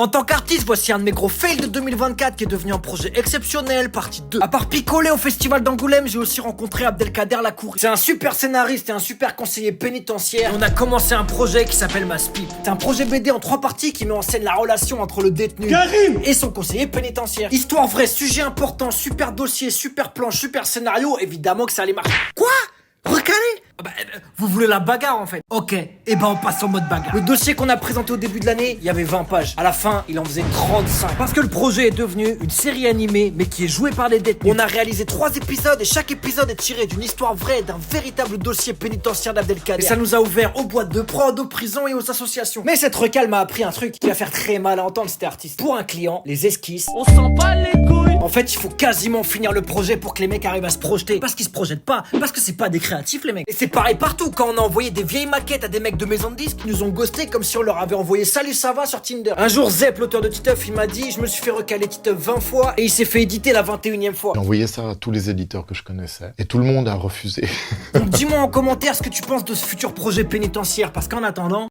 En tant qu'artiste, voici un de mes gros fails de 2024 qui est devenu un projet exceptionnel, partie 2. À part picoler au festival d'Angoulême, j'ai aussi rencontré Abdelkader Lakouri. C'est un super scénariste et un super conseiller pénitentiaire. Et on a commencé un projet qui s'appelle Maspip. C'est un projet BD en 3 parties qui met en scène la relation entre le détenu Karim et son conseiller pénitentiaire. Histoire vraie, sujet important, super dossier, super plan, super scénario, évidemment que ça allait marcher. Quoi? Recalé? Vous voulez la bagarre en fait. Ok, et on passe en mode bagarre. Le dossier qu'on a présenté au début de l'année, il y avait 20 pages. À la fin, il en faisait 35. Parce que le projet est devenu une série animée, mais qui est jouée par les détenus. On a réalisé 3 épisodes et chaque épisode est tiré d'une histoire vraie, d'un véritable dossier pénitentiaire d'Abdelkader. Et ça nous a ouvert aux boîtes de prod, aux prisons et aux associations. Mais cette recale m'a appris un truc qui va faire très mal à entendre cet artiste. Pour un client, les esquisses, on s'en bat les couilles. En fait, il faut quasiment finir le projet pour que les mecs arrivent à se projeter. Parce qu'ils se projettent pas, parce que c'est pas des créatifs les mecs. Et c'est pareil partout quand on a envoyé des vieilles maquettes à des mecs de maison de disques qui nous ont ghosté comme si on leur avait envoyé salut ça va sur Tinder. Un jour Zep, l'auteur de Titeuf, il m'a dit je me suis fait recaler Titeuf 20 fois et il s'est fait éditer la 21e fois. J'ai envoyé ça à tous les éditeurs que je connaissais et tout le monde a refusé. Donc dis-moi en commentaire ce que tu penses de ce futur projet pénitentiaire parce qu'en attendant...